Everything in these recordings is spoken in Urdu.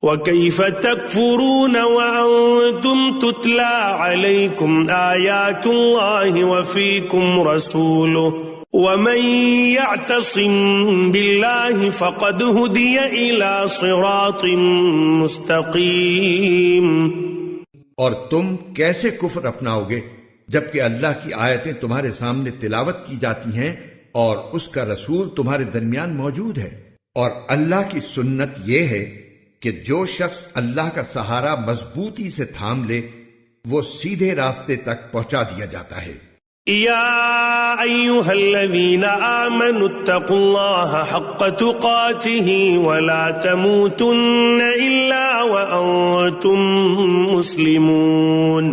وَكَيْفَ تَكْفُرُونَ وَأَنْتُمْ تُتْلَى عَلَيْكُمْ آيَاتُ اللَّهِ وَفِيكُمْ رَسُولُهُ وَمَنْ يَعْتَصِمْ بِاللَّهِ فَقَدْ هُدِيَ إِلَى صِرَاطٍ مُسْتَقِيمٍ۔ اور تم کیسے کفر اپناؤ گے جبکہ اللہ کی آیتیں تمہارے سامنے تلاوت کی جاتی ہیں اور اس کا رسول تمہارے درمیان موجود ہے، اور اللہ کی سنت یہ ہے کہ جو شخص اللہ کا سہارا مضبوطی سے تھام لے وہ سیدھے راستے تک پہنچا دیا جاتا ہے۔ یا ایھا الذین آمنوا اتقوا اللہ حق تقاتہ ولا تموتن الا وانتم مسلمون۔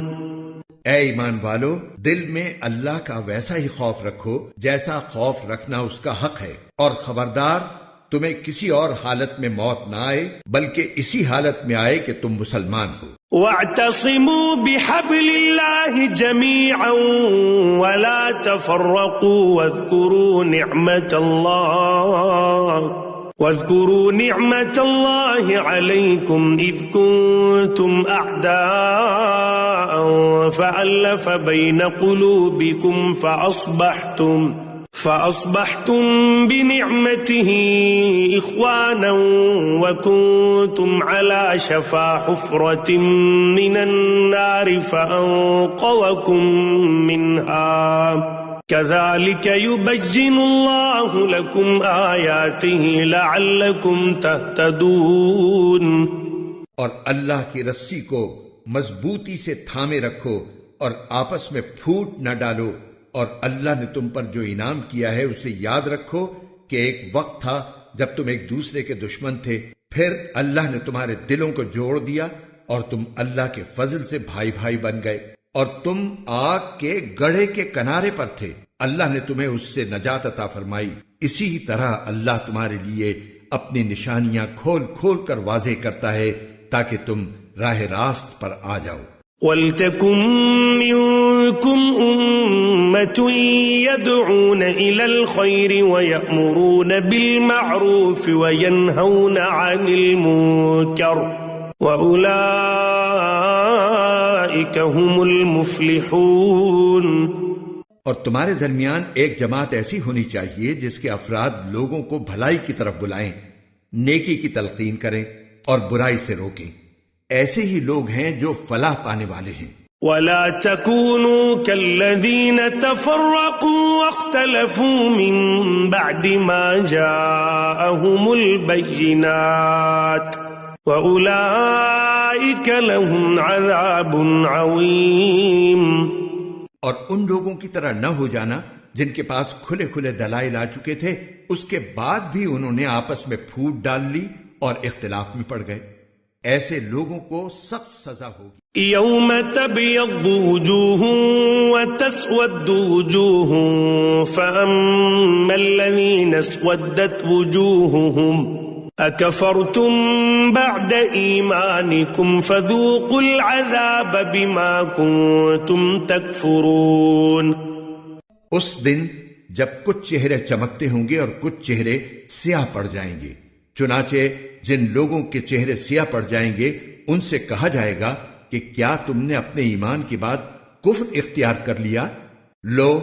اے ایمان والو، دل میں اللہ کا ویسا ہی خوف رکھو جیسا خوف رکھنا اس کا حق ہے، اور خبردار تمہیں کسی اور حالت میں موت نہ آئے بلکہ اسی حالت میں آئے کہ تم مسلمان ہو۔ وَاعْتَصِمُوا بِحَبْلِ اللَّهِ جَمِيعًا وَلَا تَفَرَّقُوا وَاذْكُرُوا نِعْمَةَ اللَّهِ عَلَيْكُمْ إِذْ كُنتُمْ أَعْدَاءً فَأَلَّفَ بَيْنَ قُلُوبِكُمْ فأصبحتم بنعمته إخوانا وكنتم على شفا حفرة من النار فأنقذكم منها كذلك يبين الله لكم آياته لعلكم تهتدون۔ اور اللہ کی رسی کو مضبوطی سے تھامے رکھو اور آپس میں پھوٹ نہ ڈالو، اور اللہ نے تم پر جو انعام کیا ہے اسے یاد رکھو کہ ایک وقت تھا جب تم ایک دوسرے کے دشمن تھے، پھر اللہ نے تمہارے دلوں کو جوڑ دیا اور تم اللہ کے فضل سے بھائی بھائی بن گئے، اور تم آگ کے گڑھے کے کنارے پر تھے، اللہ نے تمہیں اس سے نجات عطا فرمائی۔ اسی طرح اللہ تمہارے لیے اپنی نشانیاں کھول کھول کر واضح کرتا ہے تاکہ تم راہ راست پر آ جاؤ۔ وَلْتَكُن مِّنكُمْ أُمَّةٌ يَدْعُونَ إِلَى الْخَيْرِ وَيَأْمُرُونَ بِالْمَعْرُوفِ وَيَنْهَوْنَ عَنِ الْمُنكَرِ وَأُولَئِكَ هُمُ الْمُفْلِحُونَ۔ اور تمہارے درمیان ایک جماعت ایسی ہونی چاہیے جس کے افراد لوگوں کو بھلائی کی طرف بلائیں، نیکی کی تلقین کریں اور برائی سے روکیں، ایسے ہی لوگ ہیں جو فلاح پانے والے ہیں۔ وَلَا تَكُونُوا كَالَّذِينَ تَفَرَّقُوا وَاخْتَلَفُوا مِن بَعْدِ مَا جَاءَهُمُ الْبَيِّنَاتُ وَأُولَئِكَ لَهُمْ عَذَابٌ عَظِيمٌ۔ اور ان لوگوں کی طرح نہ ہو جانا جن کے پاس کھلے کھلے دلائل آ چکے تھے، اس کے بعد بھی انہوں نے آپس میں پھوٹ ڈال لی اور اختلاف میں پڑ گئے، ایسے لوگوں کو سخت سزا ہوگی۔ یوم تبیض وجوہ وتسود وجوہ فأما الذین اسودت وجوہہم اکفرتم بعد ایمانکم فذوقوا العذاب بما کنتم تکفرون۔ اس دن جب کچھ چہرے چمکتے ہوں گے اور کچھ چہرے سیاہ پڑ جائیں گے، چنانچہ جن لوگوں کے چہرے سیاہ پڑ جائیں گے ان سے کہا جائے گا کہ کیا تم نے اپنے ایمان کے بعد کفر اختیار کر لیا؟ لو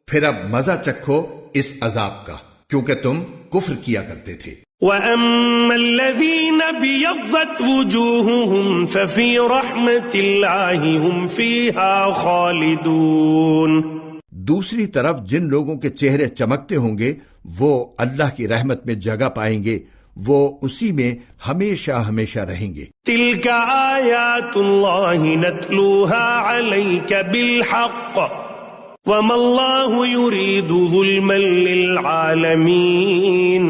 پھر اب مزہ چکھو اس عذاب کا، کیونکہ تم کفر کیا کرتے تھے۔ وَأَمَّا الَّذِينَ بِيَضَّتْ وُجُوهُهُمْ فَفِي رَحْمَةِ اللَّهِ هُمْ فِيهَا خَالِدُونَ۔ دوسری طرف جن لوگوں کے چہرے چمکتے ہوں گے وہ اللہ کی رحمت میں جگہ پائیں گے، وہ اسی میں ہمیشہ ہمیشہ رہیں گے۔ تِلْكَ آیاتُ اللَّهِ نَتْلُوهَا عَلَيْكَ بِالْحَقِّ وَمَا اللَّهُ يُرِيدُ ظُلْمًا لِلْعَالَمِينَ۔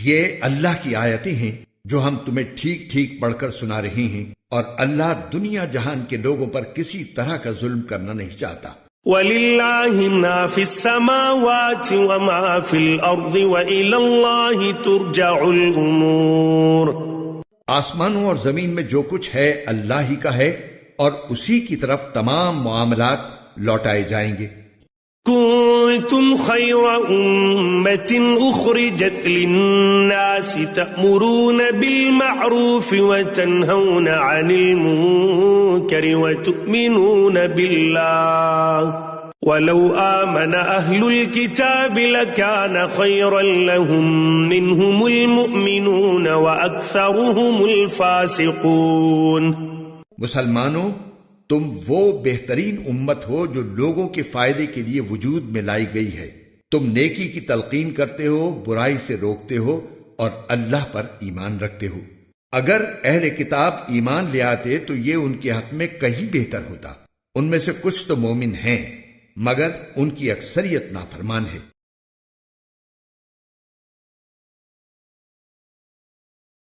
یہ اللہ کی آیتیں ہیں جو ہم تمہیں ٹھیک ٹھیک پڑھ کر سنا رہے ہیں، اور اللہ دنیا جہان کے لوگوں پر کسی طرح کا ظلم کرنا نہیں چاہتا۔ وَلِلَّهِ مَا فِي السَّمَاوَاتِ وَمَا فِي الْأَرْضِ وَإِلَى اللَّهِ تُرْجَعُ الْأُمُورُ۔ آسمانوں اور زمین میں جو کچھ ہے اللہ ہی کا ہے، اور اسی کی طرف تمام معاملات لوٹائے جائیں گے۔ كنتم خير أمة أخرجت للناس تأمرون بالمعروف وتنهون عن المنكر وتؤمنون بالله ولو آمن أهل الكتاب لكان خيرا لهم منهم المؤمنون وأكثرهم الفاسقون۔ مسلمانوں، تم وہ بہترین امت ہو جو لوگوں کے فائدے کے لیے وجود میں لائی گئی ہے۔ تم نیکی کی تلقین کرتے ہو، برائی سے روکتے ہو اور اللہ پر ایمان رکھتے ہو۔ اگر اہل کتاب ایمان لے آتے تو یہ ان کے حق میں کہیں بہتر ہوتا۔ ان میں سے کچھ تو مومن ہیں مگر ان کی اکثریت نافرمان ہے۔